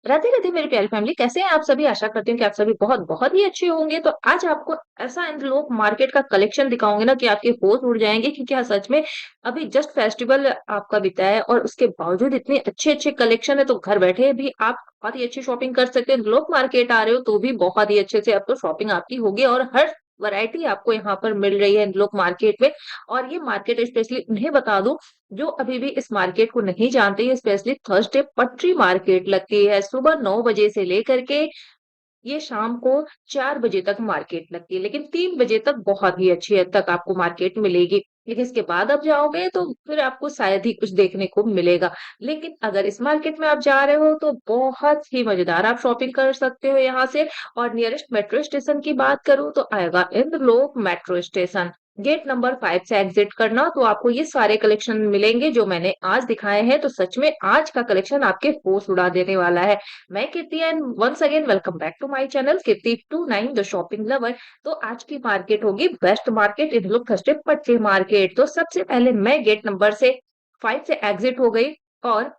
राधे राधे मेरी प्यारी फैमिली, कैसे हैं आप सभी? आशा करती हूँ कि आप सभी बहुत बहुत ही अच्छे होंगे। तो आज आपको ऐसा इन लोग मार्केट का कलेक्शन दिखाऊंगे ना कि आपके होश उड़ जाएंगे कि क्या सच में अभी जस्ट फेस्टिवल आपका बीता है और उसके बावजूद इतने अच्छे अच्छे कलेक्शन है। तो घर बैठे भी आप बहुत ही अच्छी शॉपिंग कर सकते हैं। लोग मार्केट आ रहे हो तो भी बहुत ही अच्छे से अब तो शॉपिंग आपकी होगी और हर वैरायटी आपको यहाँ पर मिल रही है इन लोग मार्केट में। और ये मार्केट स्पेशली उन्हें बता दूं जो अभी भी इस मार्केट को नहीं जानते, ये स्पेशली थर्सडे पटरी मार्केट लगती है। सुबह 9 बजे से लेकर के ये शाम को 4 बजे तक मार्केट लगती है, लेकिन 3 बजे तक बहुत ही अच्छी हद तक आपको मार्केट मिलेगी। लेकिन इसके बाद आप जाओगे तो फिर आपको शायद ही कुछ देखने को मिलेगा। लेकिन अगर इस मार्केट में आप जा रहे हो तो बहुत ही मजेदार आप शॉपिंग कर सकते हो यहाँ से। और नियरेस्ट मेट्रो स्टेशन की बात करूँ तो आएगा Indralok metro station. Gate number 5 से एग्जिट करना तो आपको ये सारे कलेक्शन मिलेंगे जो मैंने आज दिखाए हैं। तो सच में आज का कलेक्शन आपके होश उड़ा देने वाला है। मैं Kirti and once again welcome back to my channel Kirti 29 the shopping lover. तो आज की मार्केट होगी बेस्ट मार्केट इन लोग थर्सडे पट्टी मार्केट। तो सबसे पहले मैं गेट नंबर से 5 से एग्जिट हो गई और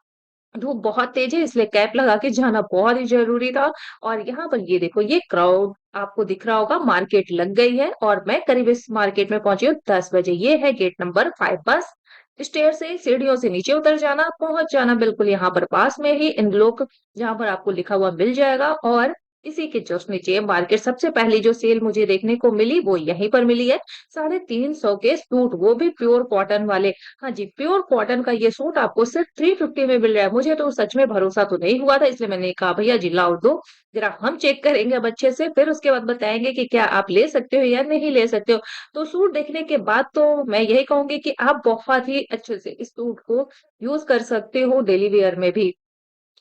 धूप बहुत तेज है इसलिए कैप लगा के जाना बहुत ही जरूरी था। और यहाँ पर ये देखो ये क्राउड आपको दिख रहा होगा, मार्केट लग गई है और मैं करीब इस मार्केट में पहुंची हूँ 10 बजे। ये है गेट नंबर 5। बस स्टेयर से सीढ़ियों से नीचे उतर जाना, पहुंच जाना बिल्कुल यहाँ पर पास में ही इन लोग जहाँ पर आपको लिखा हुआ मिल जाएगा। और इसी के जस्ट नीचे मार्केट सबसे पहली जो सेल मुझे देखने को मिली वो यहीं पर मिली है। 350 के सूट, वो भी प्योर कॉटन वाले। हाँ जी, प्योर कॉटन का ये सूट आपको सिर्फ 350 में मिल रहा है। मुझे तो सच में भरोसा तो नहीं हुआ था, इसलिए मैंने कहा भैया जी लाओ दो, जरा हम चेक करेंगे अब अच्छे से, फिर उसके बाद बताएंगे कि क्या आप ले सकते हो या नहीं ले सकते हो। तो सूट देखने के बाद तो मैं यही कहूंगी कि आप बहुत ही अच्छे से इस सूट को यूज कर सकते हो डेली वेयर में भी।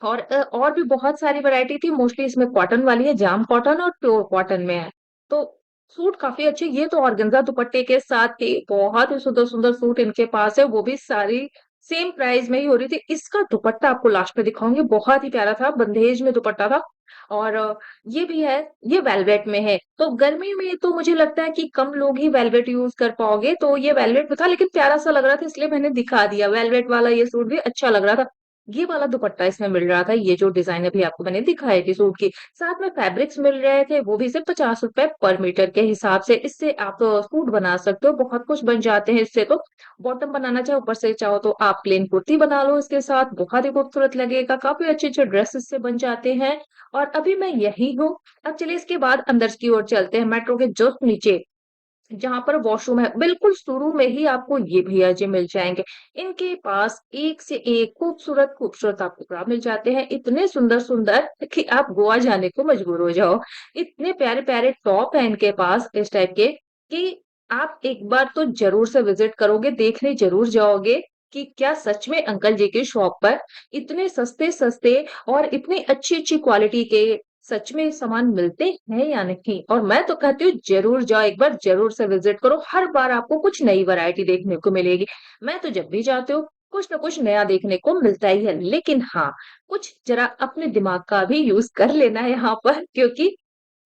और भी बहुत सारी वैरायटी थी, मोस्टली इसमें कॉटन वाली है, जाम कॉटन और प्योर कॉटन में है। तो सूट काफी अच्छे, ये तो ऑर्गेन्जा दुपट्टे के साथ ही बहुत ही सुंदर सुंदर सूट इनके पास है, वो भी सारी सेम प्राइस में ही हो रही थी। इसका दुपट्टा आपको लास्ट में दिखाऊंगी, बहुत ही प्यारा था, बंदेज में दुपट्टा था। और ये भी है, ये वेलवेट में है। तो गर्मी में तो मुझे लगता है कि कम लोग ही वेलवेट यूज कर पाओगे, तो ये वेलवेट में था लेकिन प्यारा सा लग रहा था इसलिए मैंने दिखा दिया। वेलवेट वाला ये सूट भी अच्छा लग रहा था। ये वाला दुपट्टा इसमें मिल रहा था, ये जो डिजाइन अभी आपको मैंने दिखाई थी सूट की। साथ में फैब्रिक्स मिल रहे थे, वो भी सिर्फ 50 रुपए पर मीटर के हिसाब से। इससे आप सूट बना सकते हो, बहुत कुछ बन जाते हैं इससे। तो बॉटम बनाना चाहे ऊपर से चाहो तो आप प्लेन कुर्ती बना लो इसके साथ, बहुत ही खूबसूरत लगेगा। काफी अच्छे अच्छे ड्रेस इससे बन जाते हैं। और अभी मैं यही हूँ। अब चलिए इसके बाद अंदर की ओर चलते हैं, मेट्रो के जस्ट नीचे जहां पर वॉशरूम है बिल्कुल शुरू में ही आपको ये भैया जी मिल जाएंगे। इनके पास एक से एक खूबसूरत खूबसूरत आपको कपड़ा मिल जाते हैं, इतने सुंदर सुंदर कि आप गोवा जाने को मजबूर हो जाओ। इतने प्यारे प्यारे टॉप है इनके पास इस टाइप के कि आप एक बार तो जरूर से विजिट करोगे, देखने जरूर जाओगे कि क्या सच में अंकल जी की शॉप पर इतने सस्ते सस्ते और इतनी अच्छी अच्छी क्वालिटी के सच में सामान मिलते हैं या नहीं। और मैं तो कहती हूँ जरूर जाओ, एक बार जरूर से विजिट करो, हर बार आपको कुछ नई वैरायटी देखने को मिलेगी। मैं तो जब भी जाती हूँ कुछ ना कुछ नया देखने को मिलता ही है। लेकिन हाँ, कुछ जरा अपने दिमाग का भी यूज कर लेना है यहाँ पर, क्योंकि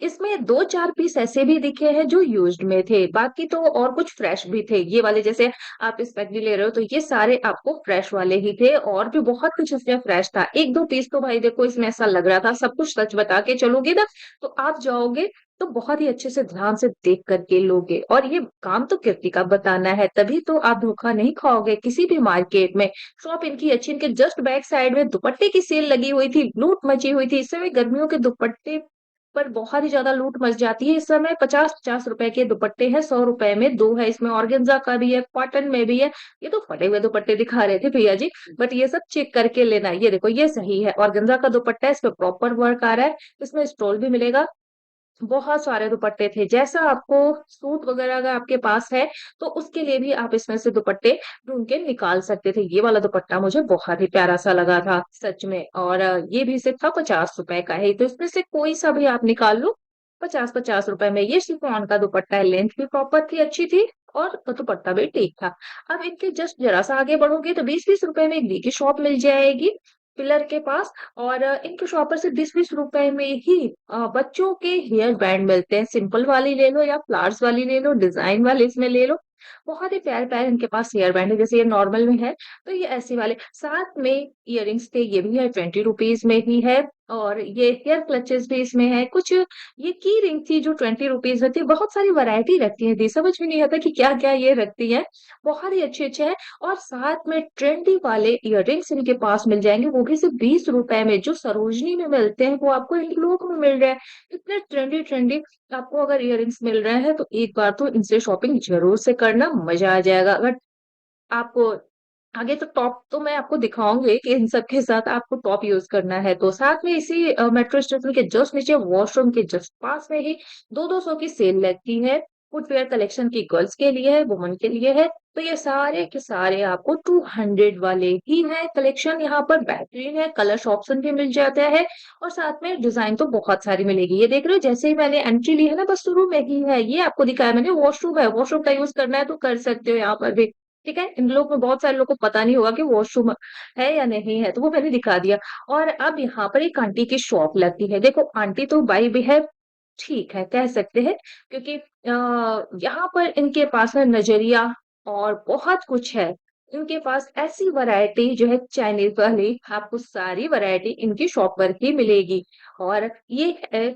इसमें 2-4 पीस ऐसे भी दिखे हैं जो यूज्ड में थे, बाकी तो और कुछ फ्रेश भी थे। ये वाले जैसे आप स्पेगली ले रहे हो तो ये सारे आपको फ्रेश वाले ही थे, और भी बहुत कुछ इसमें फ्रेश था। 1-2 पीस तो भाई देखो इसमें ऐसा लग रहा था, सब कुछ सच बता के चलोगे ना तो आप जाओगे तो बहुत ही अच्छे से ध्यान से देख करके लोगे। और ये काम तो कीर्ति का बताना है, तभी तो आप धोखा नहीं खाओगे किसी भी मार्केट में। शॉप इनकी अच्छी, इनके जस्ट बैक साइड में दुपट्टे की सेल लगी हुई थी, लूट मची हुई थी। इस समय गर्मियों के दुपट्टे पर बहुत ही ज्यादा लूट मच जाती है। इस समय 50-50 रुपए के दुपट्टे हैं, 100 रुपए में दो है। इसमें ऑर्गेन्जा का भी है, कॉटन में भी है। ये तो फटे हुए दुपट्टे दिखा रहे थे भैया जी, बट ये सब चेक करके लेना। ये देखो ये सही है, ऑर्गेन्जा का दुपट्टा है, इस पे प्रॉपर वर्क आ रहा है। इसमें स्टोल भी मिलेगा। बहुत सारे दुपट्टे थे, जैसा आपको सूट वगैरह अगर आपके पास है तो उसके लिए भी आप इसमें से दुपट्टे ढूंढ के निकाल सकते थे। ये वाला दुपट्टा मुझे बहुत ही प्यारा सा लगा था सच में। और ये भी सिर्फ था 50 रुपए का है, तो इसमें से कोई सा भी आप निकाल लो। 50-50 रुपए में ये शिफॉन का दुपट्टा है, लेंथ भी प्रॉपर थी, अच्छी थी, और दुपट्टा भी ठीक था। अब इनके जस्ट जरा सा आगे बढ़ोगे तो 20-20 रुपए में एक वी की शॉप मिल जाएगी पिलर के पास। और इनके शॉप पर से 20-20 रुपए में ही बच्चों के हेयर बैंड मिलते हैं। सिंपल वाली ले लो या फ्लावर्स वाली ले लो, डिजाइन वाले इसमें ले लो। बहुत ही प्यारे प्यारे इनके पास हेयर बैंड है, जैसे ये नॉर्मल में है तो ये ऐसे वाले। साथ में इयररिंग्स थे, ये भी है 20 रुपीज में ही है। और ये हेयर क्लचेस भी इसमें है, कुछ ये की रिंग थी जो 20 रुपीज़ में थी, बहुत सारी वैरायटी रखती है दी, समझ में नहीं आता कि क्या-क्या ये रखती है। बहुत ही अच्छे-अच्छे हैं और साथ में ट्रेंडी वाले इयररिंग्स इनके पास मिल जाएँगे, वो भी सिर्फ़ ₹20 में, जो सरोजिनी में मिलते हैं, वो आपको इन लोग में मिल रहा है। इतने ट्रेंडी-ट्रेंडी आपको अगर इयररिंग्स मिल रहे हैं, तो एक बार तो इनसे शॉपिंग ज़रूर से करना, मज़ा आ जाएगा। अगर आपको आगे तो टॉप तो मैं आपको दिखाऊँगी कि इन सब के साथ आपको टॉप यूज़ करना है, तो साथ में इसी मेट्रो स्टेशन के जस्ट नीचे वॉशरूम के जस्ट पास में ही 2-200 की सेल लगती है। फुटवियर कलेक्शन की गर्ल्स के लिए है, वुमन के लिए है, तो ये सारे के सारे आपको 200 वाले ही हैं। कलेक्शन यहाँ पर बेहतरीन है, कलर्स ऑप्शन भी मिल जाता है और साथ में डिज़ाइन तो बहुत सारी मिलेगी। ये देख रहे हो जैसे ही मैंने एंट्री ली है ना, बस शुरू में ही है, ये आपको दिखाया मैंने वॉशरूम है, वॉशरूम का यूज़ करना है तो कर सकते हो यहाँ पर भी। ठीक है? इन लोग में बहुत सारे लोगों को पता नहीं होगा कि वॉशरूम है या नहीं है, तो वो मैंने दिखा दिया। और अब यहाँ पर एक आंटी की शॉप लगती है। देखो आंटी तो बाय बिहेव ठीक है, कह सकते हैं क्योंकि यहाँ पर इनके पास ना नज़रिया और बहुत कुछ है। इनके पास ऐसी वैरायटी जो है चाइनीज़ वाली, आपको सारी वैरायटी इनकी शॉप पर ही मिलेगी और ये है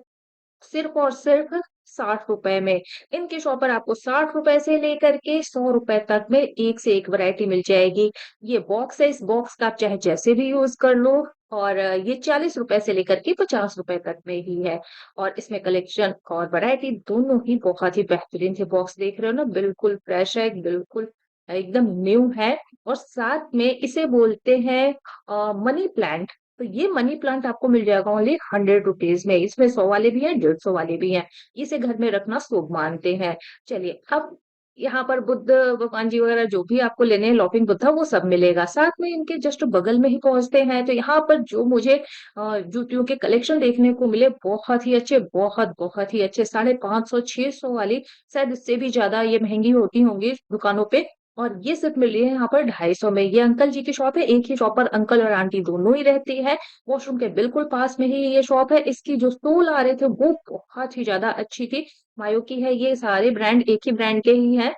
सिर्फ़ और सिर्फ़ ₹60 में। इनके शॉप पर आपको ₹60 से लेकर के ₹100 तक में एक से एक वैरायटी मिल जाएगी। ये बॉक्स है, इस बॉक्स का आप चाहे जैसे भी यूज़ कर लो और ये ₹40 से लेकर के ₹50 तक में ही है। और इसमें कलेक्शन और वैरायटी दोनों ही बहुत ही बेहतरीन थे। बॉक्स देख रहे हो ना बिल्कुल फ्रेश है, बिल्कुल एकदम न्यू है और साथ में इसे बोलते हैं मनी प्लांट। तो ये मनी प्लांट आपको मिल जाएगा ओनली ₹100 में। इसमें 100 वाले भी हैं, 150 वाले भी हैं। इसे घर में रखना शुभ मानते हैं। चलिए, अब यहाँ पर बुद्ध भगवान जी वगैरह जो भी आपको लेने हैं लॉफिंग बुद्धा वो सब मिलेगा। साथ में इनके जस्ट बगल में ही पहुँचते हैं तो यहाँ पर जो मुझे जूतियों के कलेक्शन देखने को मिले बहुत ही अच्छे, बहुत ही अच्छे 550 600 वाली शायद इससे भी ज़्यादा ये महँगी होती होंगी दुकानों पे और ये सिर्फ मिल रही है यहाँ पर 250 में। ये अंकल जी की शॉप है, एक ही शॉप पर अंकल और आंटी दोनों ही रहती है। वॉशरूम के बिल्कुल पास में ही ये शॉप है। इसकी जो स्टूल आ रहे थे वो बहुत ही ज़्यादा अच्छी थी। मायो की है ये सारे ब्रांड एक ही ब्रांड के ही हैं।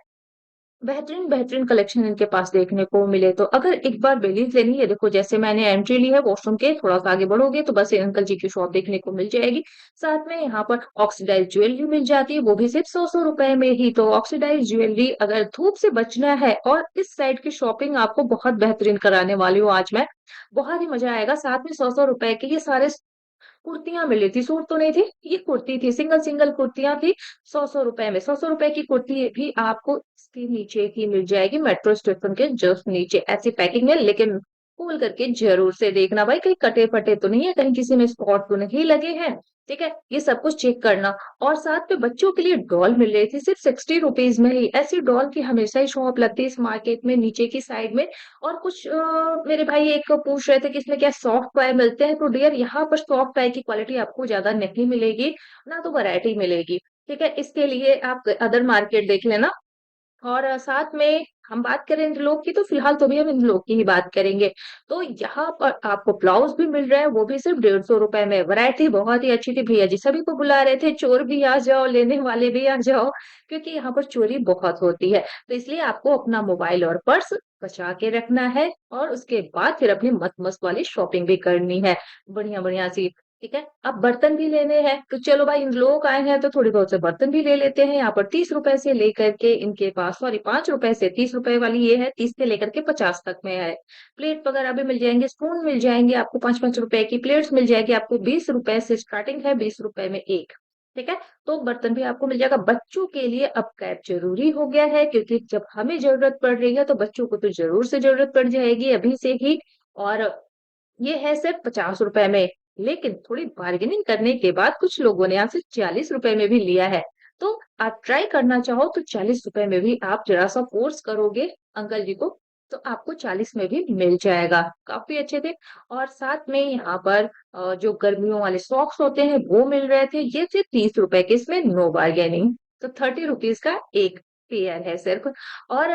बेहतरीन कलेक्शन इनके पास देखने को मिले तो अगर एक बार बेलीज़ लेनी है देखो जैसे मैंने एंट्री ली है वॉशरूम के थोड़ा-सा आगे बढ़ोगे तो बस ये अंकल जी की शॉप देखने को मिल जाएगी। साथ में यहाँ पर ऑक्सीडाइज़्ड ज्वेलरी मिल जाती है वो भी सिर्फ़ ₹100 में ही। तो ऑक्सीडाइज़्ड ज्वेलरी अगर धूप से बचना है और इस साइड की शॉपिंग आपको बहुत बेहतरीन कराने वाली हूँ आज मैं। बहुत ही मज़ा आएगा साथ में ₹100 के ये सारे कुर्तियाँ मिली थी, सूट तो नहीं थी, ये कुर्ती थी, सिंगल-सिंगल कुर्तियाँ थी, ₹100 में। ₹100 की कुर्ती भी आपको इसके नीचे ही मिल जाएगी, मेट्रो स्टेशन के जस्ट नीचे, ऐसी पैकिंग में लेकिन खोल करके ज़रूर से देखना भाई कहीं कटे-फटे तो नहीं है, कहीं किसी में स्पॉट तो नहीं लगे हैं, ठीक है? ये सब कुछ चेक करना और साथ में बच्चों के लिए डॉल मिल रही थी सिर्फ ₹60 में ही। ऐसी डॉल की हमेशा ही शॉप लगती है इस मार्केट में नीचे की साइड में और कुछ मेरे भाई एक पूछ रहे थे कि इसमें क्या सॉफ्ट टॉय मिलते हैं? तो डियर यहाँ पर सॉफ्ट टॉय की क्वालिटी आपको ज़्यादा नहीं मिलेगी, ना तो वैरायटी मिलेगी, ठीक है? इसके लिए आप अदर मार्केट देख लेना। और साथ में हम बात करें इंटरलॉक की तो फिलहाल तो अभी हम इंटरलॉक की ही बात करेंगे। तो यहाँ पर आपको ब्लाउज़ भी मिल रहा है, वो भी सिर्फ़ ₹150 में। वैरायटी बहुत ही अच्छी थी, भैया जी सभी को बुला रहे थे, चोर भी आ जाओ, लेने वाले भी आ जाओ, क्योंकि यहाँ पर चोरी बहुत होती है। तो इसलिए आपको अपना मोबाइल और पर्स बचा के रखना है और उसके बाद फिर अपनी मस्त-मस्त वाली शॉपिंग भी करनी है, बढ़िया-बढ़िया सी। ठीक है? अब बर्तन भी लेने हैं, तो चलो भाई इन लोग आए हैं तो थोड़ी बहुत से बर्तन भी ले लेते हैं। यहाँ पर ₹30 से लेकर के इनके पास सॉरी ₹5 से ₹30 वाली ये है, 30 से लेकर के 50 तक में है। प्लेट वगैरह भी मिल जाएँगे, स्पून मिल जाएँगे आपको ₹5-5 की प्लेट्स मिल जाएगी आपको ₹20 से स्टार्टिंग है, ₹20 में 1 ठीक है? तो बर्तन भी आपको मिल जाएगा। बच्चों के लिए अब कैप ज़रूरी हो गया है क्योंकि जब हमें ज़रूरत पड़ रही है तो बच्चों को तो ज़रूर से ज़रूरत पड़ जाएगी अभी से ही और ये है सिर्फ ₹50 में, लेकिन थोड़ी बार्गेनिंग करने के बाद कुछ लोगों ने यहाँ से ₹40 में भी लिया है। तो आप ट्राई करना चाहो तो ₹40 में भी आप ज़रा-सा फ़ोर्स करोगे अंकल जी को, तो आपको 40 में भी मिल जाएगा। काफ़ी अच्छे थे और साथ में यहाँ पर जो गर्मियों वाले सॉक्स होते हैं वो मिल रहे थे, ये थे ₹30 के, इसमें नो बार्गेनिंग। तो ₹30 का 1 पेयर है सिर्फ और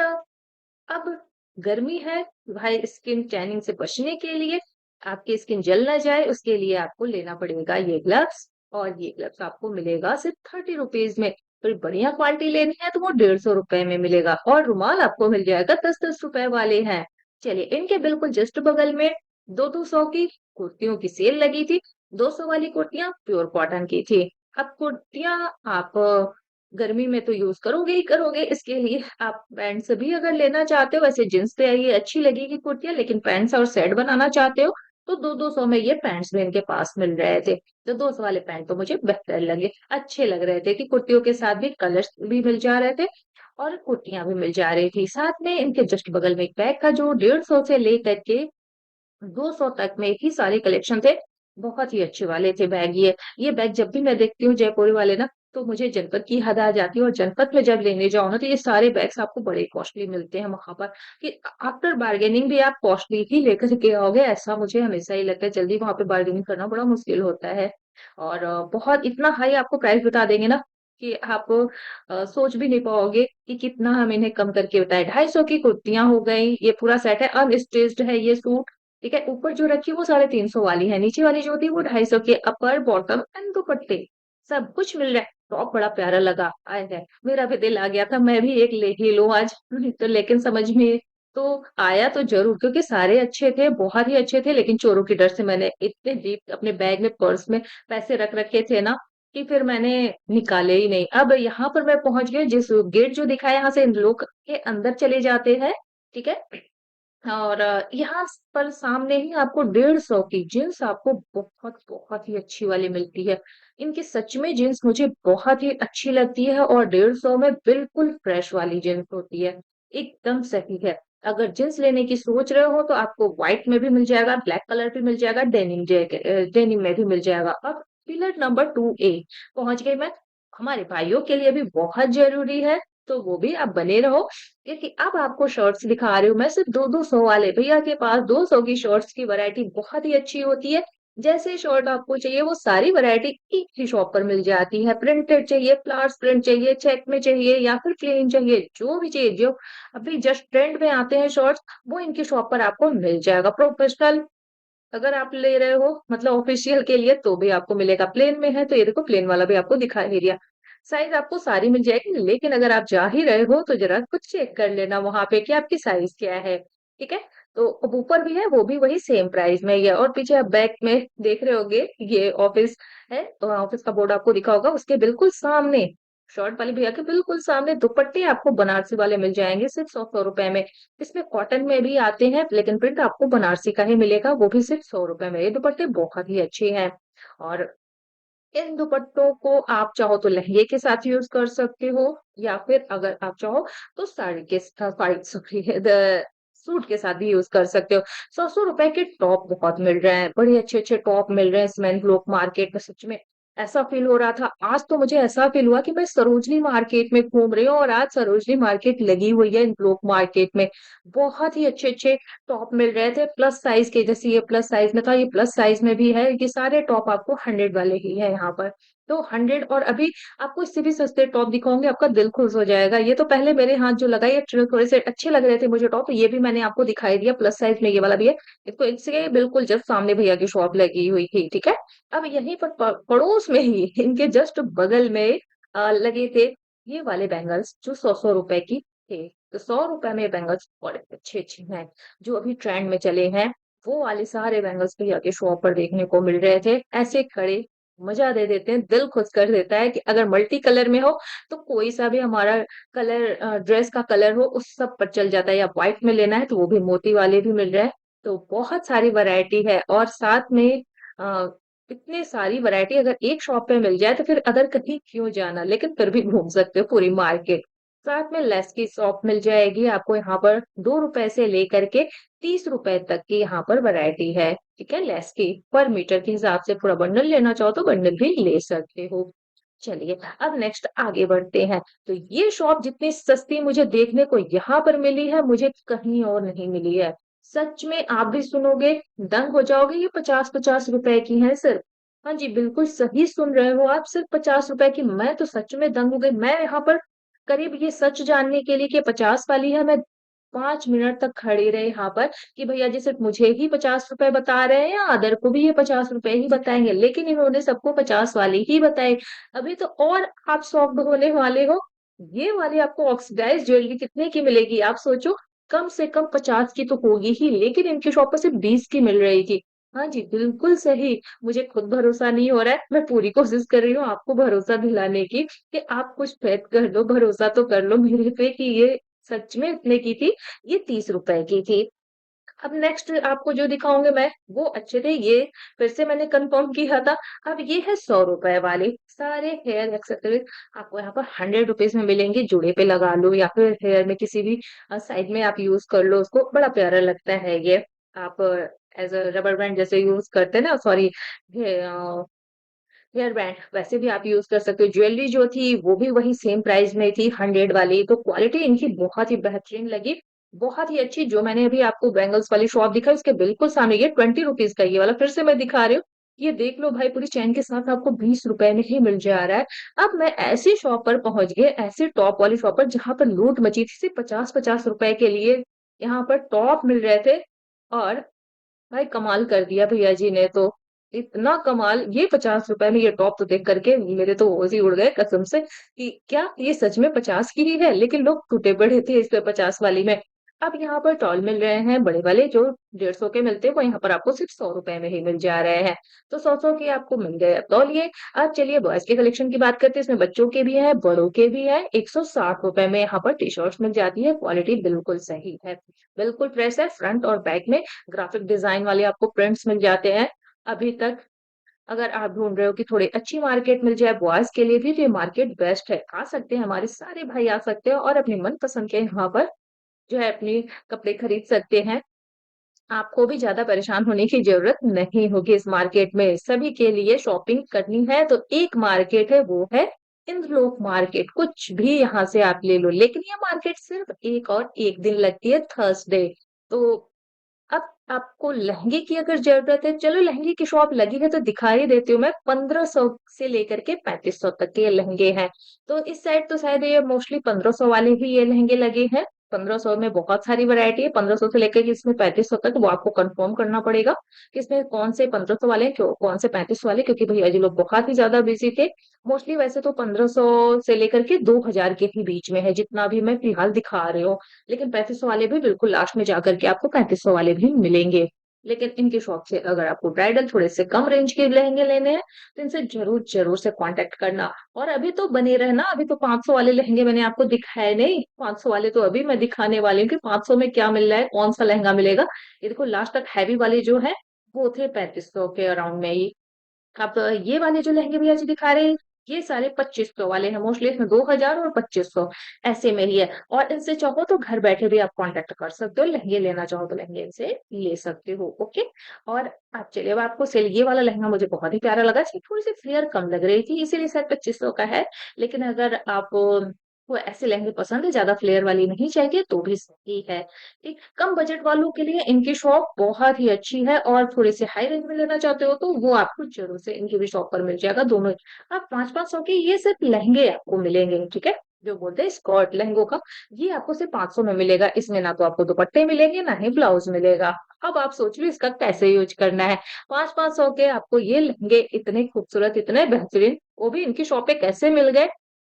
अब गर्मी है, भाई स्किन टैनिंग से बचने के लिए आपकी स्किन जल ना जाए उसके लिए आपको लेना पड़ेगा ये ग्लव्स और ये ग्लव्स आपको मिलेगा सिर्फ ₹30 में। थोड़ी बढ़िया क्वालिटी लेनी है तो वो ₹150 में मिलेगा और रुमाल आपको मिल जाएगा 10-10 रुपए वाले हैं। चलिए इनके बिल्कुल जस्ट बगल में 2-2 की कुर्तियों की सेल लगी थी। 200 वाली कुर्तियाँ प्योर कॉटन की थी। अब कुर्तियाँ आप गर्मी में तो यूज़ करोगे ही करोगे, इसके लिए आप पैंट्स भी अगर लेना चाहते हो, वैसे जीन्स तो ये अच्छी लगेगी कुर्तियाँ, लेकिन पैंट्स और सेट बनाना चाहते हो, तो 2-200 में ये पैंट्स भी इनके पास मिल रहे थे। तो 200 वाले पैंट तो मुझे बेहतर लगे, अच्छे लग रहे थे कि कुर्तियों के साथ भी कलर्स भी मिल जा रहे थे और कुर्तियाँ भी मिल जा रही थी। साथ में इनके जस्ट बगल में एक बैग था जो 150 से लेकर के 200 तक में ही सारे कलेक्शन थे। बहुत ही अच्छे वाले थे बैग ये। ये बैग जब भी मैं देखती हूँ जयपुरी वाले ना, तो मुझे जनपद की याद आ जाती है और जनपद में जब लेने जाओ ना, तो ये सारे बैग्स आपको बड़े कॉस्टली मिलते हैं वहाँ पर कि आफ्टर बार्गेनिंग भी आप कॉस्टली ही लेकर के आओगे, ऐसा मुझे हमेशा ही लगता है। जल्दी वहाँ पे बार्गेनिंग करना बड़ा मुश्किल होता है और बहुत इतना हाई आपको प्राइस बता देंगे ना कि आप सोच भी नहीं पाओगे कि कितना हम इन्हें कम करके बताएँ। 250 की कुर्तियाँ हो गई, ये पूरा सेट है, अनस्टिच्ड है ये सूट। ठीक है, ऊपर जो रखी है वो 350 वाली है, नीचे वाली जो होती है वो 250 की है, अपर, बॉटम एंड दुपट्टे, सब कुछ मिल रहा है। टॉप बड़ा प्यारा लगा, आय हाय! मेरा भी दिल आ गया था मैं भी एक ले ही लूँ आज। तो लेकिन समझ में तो आया तो ज़रूर क्योंकि सारे अच्छे थे, बहुत ही अच्छे थे, लेकिन चोरों के डर से मैंने इतने डीप अपने बैग में, पर्स में पैसे रख रखे थे ना कि फिर मैंने निकाले ही नहीं। अब यहाँ पर मैं पहुँच गई जिस गेट जो दिखा है यहाँ से लोग के अंदर चले जाते हैं, ठीक है? और यहाँ पर सामने ही आपको 150 की जीन्स आपको बहुत ही अच्छी वाली मिलती है। इनकी सच में जीन्स मुझे बहुत ही अच्छी लगती है और 150 में बिल्कुल फ्रेश वाली जीन्स होती है, एकदम सही है। अगर जीन्स लेने की सोच रहे हो तो आपको व्हाइट में भी मिल जाएगा, ब्लैक कलर भी मिल जाएगा, डेनिम में भी मिल जाएगा। अब पिलर नंबर 2A पहुँच गई मैं। हमारे भाइयों के लिए भी बहुत ज़रूरी है, तो वो भी आप बने रहो क्योंकि अब आपको शॉर्ट्स दिखा रही हूँ मैं सिर्फ 2-200 वाले। भैया के पास 200 की शॉर्ट्स की वैरायटी बहुत ही अच्छी होती है। जैसे शॉर्ट आपको चाहिए वो सारी वैरायटी एक ही शॉप पर मिल जाती है। प्रिंटेड चाहिए, फ्लावर्स प्रिंट चाहिए, चेक में चाहिए या फिर प्लेन चाहिए, जो भी चाहिए, जो अभी जस्ट ट्रेंड में आते हैं शॉर्ट्स, वो इनकी शॉप पर आपको मिल जाएगा। प्रोफेशनल अगर आप ले रहे हो मतलब ऑफिशियल के लिए तो भी आपको मिलेगा। प्लेन में है तो ये देखो प्लेन वाला भी आपको दिखा ही दिया। साइज़ आपको सारी मिल जाएगी, लेकिन अगर आप जा ही रहे हो तो ज़रा कुछ चेक कर लेना वहाँ पे कि आपकी साइज़ क्या है, ठीक है? तो अब ऊपर भी है, वो भी वही सेम प्राइस में ही है और पीछे आप बैक में देख रहे होंगे ये ऑफिस है, तो ऑफिस का बोर्ड आपको दिखा होगा, उसके बिल्कुल सामने शर्ट वाले भैया के बिल्कुल सामने दुपट्टे आपको बनारसी वाले मिल जाएँगे सिर्फ 100-100 रुपए में। इसमें कॉटन में भी आते हैं, लेकिन प्रिंट आपको बनारसी का ही मिलेगा, वो भी सिर्फ 100 रुपए में। ये दुपट्टे बहुत ही अच्छे हैं और इन दुपट्टों को आप चाहो तो लहंगे के साथ यूज़ कर सकते हो या फिर अगर आप चाहो तो साड़ी के साथ सॉरी द सूट के साथ भी यूज़ कर सकते हो। 100-100 रुपए के टॉप बहुत मिल रहे हैं, बड़े अच्छे-अच्छे टॉप मिल रहे हैं इसमें लोग मार्केट में सच में ऐसा फ़ील हो रहा था। आज तो मुझे ऐसा फ़ील हुआ कि मैं सरोजनी मार्केट में घूम रही हूँ और आज सरोजनी मार्केट लगी हुई है इन लोग मार्केट में। बहुत ही अच्छे-अच्छे टॉप मिल रहे थे प्लस साइज़ के, जैसे ये प्लस साइज़ में था, ये प्लस साइज़ में भी है। ये सारे टॉप आपको 100 वाले ही हैं यहाँ पर। तो 100 और अभी आपको इससे भी सस्ते टॉप दिखाऊँगी, आपका दिल खुश हो जाएगा। ये तो पहले मेरे हाथ जो लगा ये थोड़े से अच्छे लग रहे थे मुझे टॉप, ये भी मैंने आपको दिखाई दिया प्लस साइज़ में ये वाला भी है। इसको इसके बिल्कुल जस्ट सामने भैया की शॉप लगी हुई थी, ठीक है? अब यहीं पर पड़ोस में ही इनके जस्ट बगल में लगे थे ये वाले बैंगल्स जो 100-100 रुपए की थे। तो 100 रुपए में बैंगल्स बड़े अच्छे-अच्छे हैं, जो अभी ट्रेंड में चले हैं, वो वाले सारे बैंगल्स भैया के शॉप पर देखने को मिल रहे थे। ऐसे खड़े मज़ा दे देते हैं, दिल खुश कर देता है कि अगर मल्टी कलर में हो, तो कोई-सा भी हमारा कलर ड्रेस का कलर हो, उस सब पर चल जाता है या व्हाइट में लेना है, तो वो भी मोती वाले भी मिल रहे हैं। तो बहुत सारी वैरायटी है और साथ में अ, इतनी सारी वैरायटी अगर एक शॉप पे मिल जाए, तो फिर अदर कहीं क्यों जाना? लेकिन फिर भी घूम सकते हो पूरी मार्केट। साथ में लेस की शॉप मिल जाएगी आपको यहाँ पर ₹2 से लेकर के ₹30 तक की यहाँ पर वैरायटी है, ठीक है? लेस की पर मीटर के हिसाब से पूरा बंडल लेना चाहो तो बंडल भी ले सकते हो। चलिए, अब नेक्स्ट आगे बढ़ते हैं। तो ये शॉप जितनी सस्ती मुझे देखने को यहाँ पर मिली है, मुझे कहीं और नहीं मिली है। सच में आप भी सुनोगे, दंग हो जाओगे, ये 50-50 रुपए की हैं सिर्फ। हाँ जी, बिल्कुल सही सुन रहे हो आप, सिर्फ 50 रुपए की। मैं तो सच में दंग हो गई। मैं यहाँ पर करीब ये सच जानने के लिए कि 50 वाली है, मैं 5 मिनट तक खड़ी रही यहाँ पर कि भैया जी सिर्फ मुझे ही 50 रुपए बता रहे हैं या अदर को भी ये 50 रुपए ही बताएँगे, लेकिन इन्होंने सबको 50 वाली ही बताई। अभी तो और आप शॉक्ड होने वाले हो, ये वाली आपको ऑक्सीडाइज़्ड ज्वेलरी कितने की मिलेगी? आप सोचो, कम से कम 50 की तो होगी ही, लेकिन इनकी शॉप पर सिर्फ 20 की मिल रही थी। हाँ जी, बिल्कुल सही। मुझे खुद भरोसा नहीं हो रहा है, मैं पूरी कोशिश कर रही हूँ आपको भरोसा दिलाने की कि आप कुछ फेथ कर लो, भरोसा तो कर लो मेरे पे कि ये सच में इतने की थी, ये ₹30 की थी। अब नेक्स्ट आपको जो दिखाऊँगी मैं, वो अच्छे थे, ये फिर से मैंने कन्फर्म किया था। अब ये है ₹100 वाले, सारे हेयर एक्सेसरीज़ आपको यहाँ पर ₹100 में मिलेंगे, जूड़े पे लगा लो या फिर हेयर में किसी भी साइड में आप यूज़ कर लो उसको, बड़ा प्यारा लगता है ये। आप एज़ अ रबर बैंड जैसे यूज़ करते हैं ना सॉरी हेयर बैंड वैसे भी आप यूज़ कर सकते हो। ज्वेलरी जो थी वो भी वही सेम प्राइस में थी 100 वाली, तो क्वालिटी इनकी बहुत ही बेहतरीन लगी, बहुत ही अच्छी जो मैंने अभी आपको बैंगल्स वाली शॉप दिखाई उसके बिल्कुल सामने ये ₹20 का ये वाला फिर से मैं दिखा रही हूँ। ये देख लो भाई पूरी चेन के साथ आपको ₹20 में ही मिल जा रहा है। अब मैं ऐसी शॉप पर पहुँच गई, ऐसी टॉप वाली शॉप पर जहाँ पर लूट मची थी, सिर्फ ₹50-50 के लिए यहाँ पर टॉप मिल रहे थे और भाई कमाल कर दिया भैया जी ने तो। इतना कमाल ये ₹50 में ये टॉप तो देख कर के मेरे तो होश ही उड़ गए कसम से कि क्या ये सच में 50 की ही है? लेकिन लोग टूटे पड़े थे इस पे 50 वाली में। अब यहाँ पर टॉल मिल रहे हैं बड़े वाले जो 150 के मिलते हैं वो यहाँ पर आपको सिर्फ ₹100 में ही मिल जा रहे हैं। तो 100-100 के आपको मिल गए अब तौलिए। अब चलिए बॉयज़ के कलेक्शन की बात करते हैं इसमें बच्चों के भी हैं, बड़ों के भी हैं। ₹160 में यहाँ पर टी-शर्ट्स मिल जाती है, क्वालिटी बिल्कुल सही है। बिल्कुल फ्रेश है फ्रंट और बैक में ग्राफिक डिज़ाइन वाले आपको प्रिंट्स मिल जाते हैं। अभी तक अगर आप ढूँढ रहे हो कि थोड़ी अच्छी मार्केट मिल जाए बॉयज़ के लिए भी तो ये मार्केट बेस्ट है। आ सकते हैं हमारे सारे भाई आ सकते हैं और अपनी मनपसंद के यहाँ पर जो है अपनी कपड़े खरीद सकते हैं। आपको भी ज़्यादा परेशान होने की ज़रूरत नहीं होगी इस मार्केट में। सभी के लिए शॉपिंग करनी है तो एक मार्केट है वो है इंद्रलोक मार्केट। कुछ भी यहाँ से आप ले लो लेकिन ये मार्केट सिर्फ़ एक और एक दिन लगती है थर्सडे। तो अब आपको लहंगे की अगर ज़रूरत है, चलो लहंगे की शॉप लगी है तो दिखा ही देती हूँ मैं, 1500 से लेकर के 3500 तक के ये लहंगे हैं। तो इस साइड तो शायद ये मोस्टली 1500 वाले ही ये लहंगे लगे हैं। 1500 में बहुत सारी वैरायटी है, 1500 से लेकर के इसमें 3500 तक वो आपको कन्फर्म करना पड़ेगा, कि इसमें कौन से 1500 वाले हैं, क्यों कौन से 3500 वाले क्योंकि भैया जी लोग बहुत ही ज़्यादा बिज़ी थे। मोस्टली वैसे तो 1500 से लेकर के 2000 के ही बीच में है, जितना भी मैं फिलहाल दिखा रही हूँ। लेकिन 3500 वाले भी बिल्कुल लास्ट में जाकर के आपको 3500 वाले भी मिलेंगे। लेकिन इनकी शॉप से अगर आपको ब्राइडल थोड़े से कम रेंज के लहंगे लेने हैं, तो इनसे ज़रूर से कॉन्टैक्ट करना। और अभी तो बने रहना, अभी तो 500 वाले लहंगे मैंने आपको दिखाए नहीं, 500 वाले तो अभी मैं दिखाने वाली हूँ कि 500 में क्या मिल रहा है, कौन-सा लहंगा मिलेगा। ये देखो लास्ट तक हैवी वाले जो हैं, वो थे 3500 के अराउंड में ही। अब ये वाले जो लहंगे भैया जी दिखा रहे हैं, ये सारे 2500 वाले हैं, मोस्टली इसमें 2000 और 2500 ऐसे में ही है और इनसे चाहो तो घर बैठे भी आप कॉन्टैक्ट कर सकते हो, लहंगे लेना चाहो तो लहंगे इनसे ले सकते हो, ओके? और अब चलिए अब आपको सिल ये वाला लहंगा मुझे बहुत ही प्यारा लगा, इसकी थोड़ी-सी फ्लेयर कम लग रही थी, इसीलिए शायद 2500 का है, लेकिन अगर आप को ऐसे लहंगे पसंद है, ज़्यादा फ्लेयर वाली नहीं चाहिए तो भी सही है। एक कम बजट वालों के लिए इनकी शॉप बहुत ही अच्छी है और थोड़े-से हाई रेंज में लेना चाहते हो तो वो आपको ज़रूर से इनकी भी शॉप पर मिल जाएगा दोनों ही। आप 5-500 के ये सिर्फ़ लहंगे आपको मिलेंगे, ठीक है? जो बोलते हैं स्कर्ट लहंगों का, ये आपको सिर्फ़ 500 में मिलेगा। इसमें ना तो आपको दुपट्टे मिलेंगे, ना ही ब्लाउज़ मिलेगा। अब आप सोच लो इसका कैसे यूज़ करना है? 5-500 के आपको ये लहंगे इतने खूबसूरत, इतने बेहतरीन, वो भी इनकी शॉप पे कैसे मिल गए?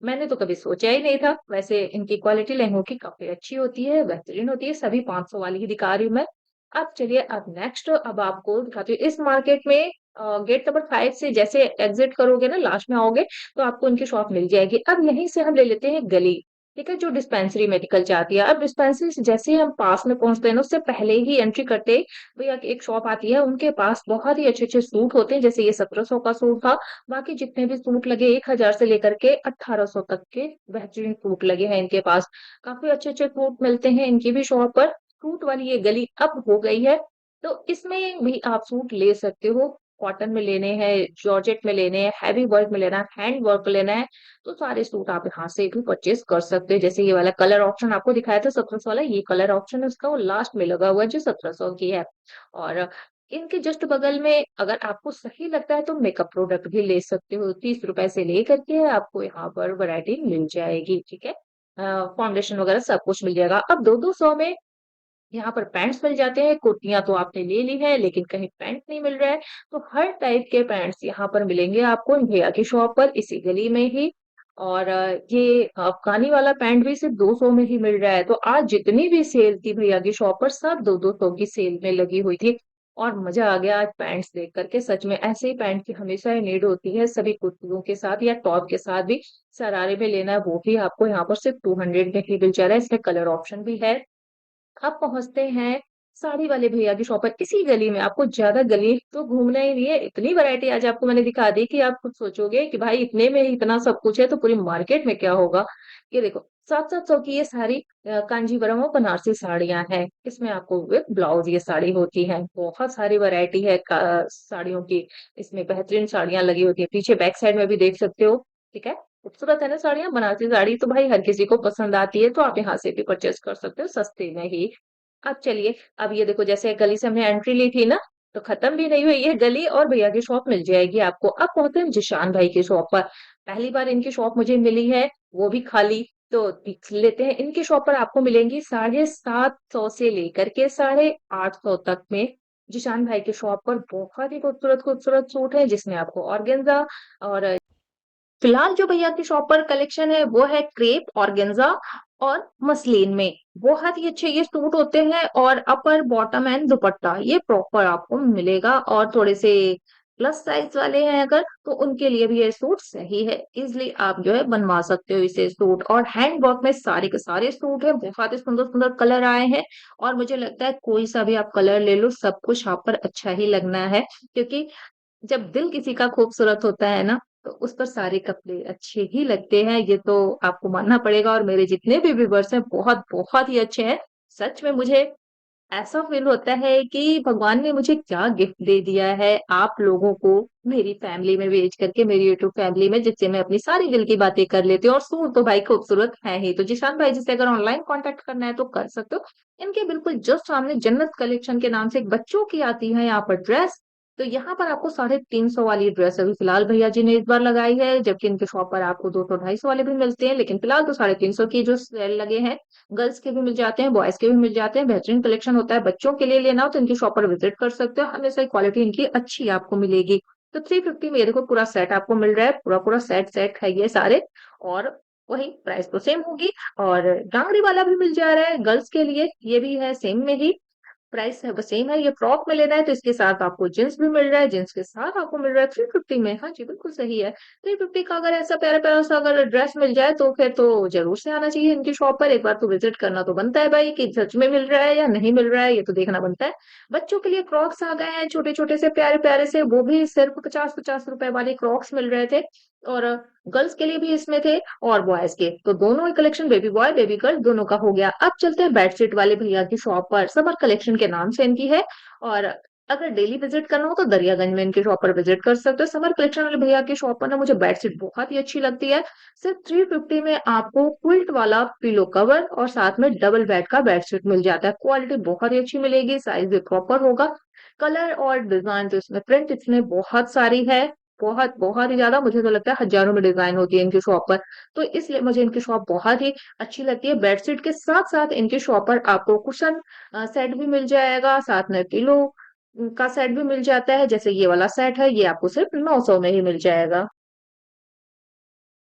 मैंने तो कभी सोचा ही नहीं था। वैसे इनकी क्वालिटी लहंगों की काफ़ी अच्छी होती है, बेहतरीन होती है, सभी 500 वाली ही दिखा रही हूँ मैं। अब चलिए अब नेक्स्ट अब आपको दिखाती हूँ इस मार्केट में गेट नंबर 5 से जैसे एग्ज़िट करोगे ना लास्ट में आओगे, तो आपको इनकी शॉप मिल जाएगी। अब यहीं से हम ले लेते हैं गली, ठीक है? जो डिस्पेंसरी मेडिकल जाती है। अब डिस्पेंसरी से जैसे ही हम पास में पहुँचते हैं ना, उससे पहले ही एंट्री करते ही भैया की एक शॉप आती है, उनके पास बहुत ही अच्छे-अच्छे सूट होते हैं, जैसे ये 1700 का सूट था बाकी जितने भी सूट लगे 1000 से लेकर के 1800 तक के बेहतरीन सूट लगे हैं इनके पास। काफ़ी अच्छे-अच्छे सूट मिलते हैं इनकी भी शॉप पर। सूट वाली ये गली अब हो गई है, तो इसमें भी आप सूट ले सकते हो। कॉटन में लेने हैं, जॉर्जेट में लेने हैं, हेवी वर्क में लेना है, हैंड वर्क लेना है, तो सारे सूट आप यहाँ से भी परचेज़ कर सकते हो। जैसे ये वाला कलर ऑप्शन आपको दिखाया था 1700 वाला, ये कलर ऑप्शन है उसका वो लास्ट में लगा हुआ है जो 1700 की है। और इनके जस्ट बगल में अगर आपको सही लगता है तो मेकअप प्रोडक्ट भी ले सकते हो। ₹30 से लेकर के आपको यहाँ पर वैरायटी मिल जाएगी, ठीक है? फाउंडेशन वगैरह सब कुछ मिल जाएगा। अब 2-2 में यहाँ पर पैंट्स मिल जाते हैं, कुर्तियाँ तो आपने ले ली है लेकिन कहीं पैंट नहीं मिल रहा है, तो हर टाइप के पैंट्स यहाँ पर मिलेंगे आपको इन भैया की शॉप पर इसी गली में ही। और ये अफ़गानी वाला पैंट भी सिर्फ़ 200 में ही मिल रहा है, तो आज जितनी भी सेल थी भैया की शॉप पर सब 2-2 की सेल में लगी हुई थी। और मजा आ गया आज पैंट्स देख करके। सच में ऐसे ही पैंट की हमेशा ही नीड होती है सभी कुर्तियों के साथ या टॉप के साथ भी। शरारे में लेना है वो भी आपको यहाँ पर सिर्फ 200 में ही मिल जा रहा है। इसमें कलर ऑप्शन भी है। आप पहुंचते हैं साड़ी वाले भैया की शॉप पर, इसी गली में। आपको ज्यादा गली तो घूमना ही नहीं है, इतनी वैरायटी आज आपको मैंने दिखा दी कि आप खुद सोचोगे कि भाई इतने में ही इतना सब कुछ है तो पूरी मार्केट में क्या होगा। ये देखो 700 की ये सारी कांजीवरम और बनारसी साड़ियां हैं। इसमें आपको विद ब्लाउज ये साड़ी होती है। बहुत सारी वैरायटी है साड़ियों की। इसमें बेहतरीन साड़ियां लगी होती है, पीछे बैक साइड में भी देख सकते हो। ठीक है, खूबसूरत है ना साड़ियां। बनारसी साड़ी तो भाई हर किसी को पसंद आती है, तो आप यहाँ से भी परचेस कर सकते हो सस्ते में ही। अब चलिए, अब ये देखो जैसे गली से हमने एंट्री ली थी ना, तो खत्म भी नहीं हुई ये गली और भैया की शॉप मिल जाएगी आपको। अब पहुंचे हम जिशान भाई की शॉप पर। पहली बार इनकी शॉप मुझे मिली है, वो भी खाली। तो देख लेते हैं, इनकी शॉप पर आपको मिलेंगी 750 से लेकर के 850 तक में। जिशान भाई की शॉप पर बहुत ही खूबसूरत खूबसूरत सूट है, जिसमें आपको ऑर्गेन्जा और फिलहाल जो भैया की शॉप पर कलेक्शन है वो है क्रेप, ऑर्गेन्जा और मसलिन में। बहुत ही अच्छे ये सूट होते हैं, और अपर बॉटम एंड दुपट्टा ये प्रॉपर आपको मिलेगा। और थोड़े से प्लस साइज वाले हैं अगर, तो उनके लिए भी ये सूट सही है। इजिली आप जो है बनवा सकते हो इसे सूट। और हैंड वर्क में सारे के सारे सूट है, बहुत ही सुंदर सुंदर कलर आए हैं। और मुझे लगता है कोई सा भी आप कलर ले लो, सब कुछ आप पर अच्छा ही लगना है। क्योंकि जब दिल किसी का खूबसूरत होता है ना, तो उस पर सारे कपड़े अच्छे ही लगते हैं, ये तो आपको मानना पड़ेगा। और मेरे जितने भी व्यूवर्स हैं बहुत बहुत ही अच्छे हैं। सच में मुझे ऐसा फील होता है कि भगवान ने मुझे क्या गिफ्ट दे दिया है आप लोगों को, मेरी फैमिली में भेज करके, मेरी यूट्यूब फैमिली में, जिससे मैं अपनी सारी दिल की बातें कर लेती हूँ। और सूट तो भाई खूबसूरत है ही। तो जिशान भाई जिसे अगर ऑनलाइन कांटेक्ट करना है तो कर सकते हो। इनके बिल्कुल जस्ट सामने जन्नत कलेक्शन के नाम से एक बच्चों की आती है यहाँ पर ड्रेस। तो यहाँ पर आपको 350 वाली ड्रेस अभी फिलहाल भैया जी ने इस बार लगाई है, जबकि इनके शॉप पर आपको 200 250 वाले भी मिलते हैं। लेकिन फिलहाल तो 350 की जो सेल लगे हैं, गर्ल्स के भी मिल जाते हैं, बॉयज के भी मिल जाते हैं। बेहतरीन कलेक्शन होता है। बच्चों के लिए लेना हो तो इनकी शॉप पर विजिट कर सकते हो, हमेशा क्वालिटी इनकी अच्छी आपको मिलेगी। तो 350 में ये देखो पूरा सेट आपको मिल रहा है, पूरा पूरा सेट सेट है ये सारे। और वही प्राइस तो सेम होगी। और डांगरी वाला भी मिल जा रहा है गर्ल्स के लिए, ये भी है सेम में ही प्राइस है, बस सेम है। ये फ्रॉक में लेना है तो इसके साथ आपको जींस भी मिल रहा है, जींस के साथ आपको मिल रहा है 350 में। हाँ जी बिल्कुल सही है। 350 का अगर ऐसा प्यारा प्यारा सा अगर ड्रेस मिल जाए तो फिर तो जरूर से आना चाहिए इनकी शॉप पर। एक बार तो विजिट करना तो बनता है भाई, कि सच में मिल रहा है या नहीं मिल रहा है, ये तो देखना बनता है। बच्चों के लिए क्रॉक्स आ गए हैं छोटे छोटे से प्यारे प्यारे से, वो भी सिर्फ 50-50 रुपए वाले क्रॉक्स मिल रहे थे। और गर्ल्स के लिए भी इसमें थे और बॉयज के, तो दोनों ही collection baby boy baby girl दोनों का हो गया। अब चलते हैं बेडशीट वाले भैया की शॉप पर, समर कलेक्शन के नाम से इनकी है। और अगर डेली विजिट करना हो तो दरियागंज में इनकी शॉप पर विजिट कर सकते हो। समर कलेक्शन वाले भैया की शॉप पर ना मुझे बेडशीट बहुत ही अच्छी लगती है। सिर्फ 350 में आपको क्विल्ट वाला पिलो कवर और साथ में डबल बेड का बेडशीट मिल जाता है। क्वालिटी बहुत ही अच्छी मिलेगी, साइज भी प्रॉपर होगा। कलर और डिजाइन तो इसमें प्रिंट इसमें बहुत सारी है, बहुत बहुत ही ज्यादा। मुझे तो लगता है हजारों में डिजाइन होती है इनकी शॉप पर। तो इसलिए मुझे इनकी शॉप बहुत ही अच्छी लगती है। बेडशीट के साथ साथ इनकी शॉप पर आपको कुशन सेट भी मिल जाएगा, साथ में पिलो का सेट भी मिल जाता है। जैसे ये वाला सेट है, ये आपको सिर्फ 900 में ही मिल जाएगा।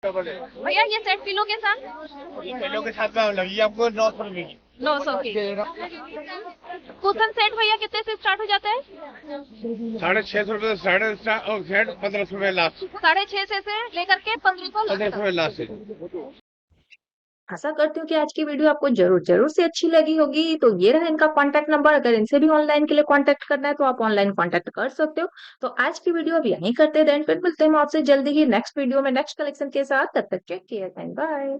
भैया ये सेट पिलो के साथ ये किलो के साथ में लगी आपको 900 रुपए की। 900 की। कुशन सेट भैया कितने से स्टार्ट हो जाता है? 650 रुपए से साढ़े सेट 1500 रुपए लास्ट। 650 से लेकर के 1500 1500 रुपए लास्ट है। आशा करती हूँ कि आज की वीडियो आपको जरूर जरूर से अच्छी लगी होगी। तो ये रहा इनका कांटेक्ट नंबर, अगर इनसे भी ऑनलाइन के लिए कांटेक्ट करना है तो आप ऑनलाइन कांटेक्ट कर सकते हो। तो आज की वीडियो अब यहीं करते हैं, फिर मिलते हैं हम आपसे जल्दी ही नेक्स्ट वीडियो में नेक्स्ट कलेक्शन के साथ। तब तक टेक केयर एंड बाय।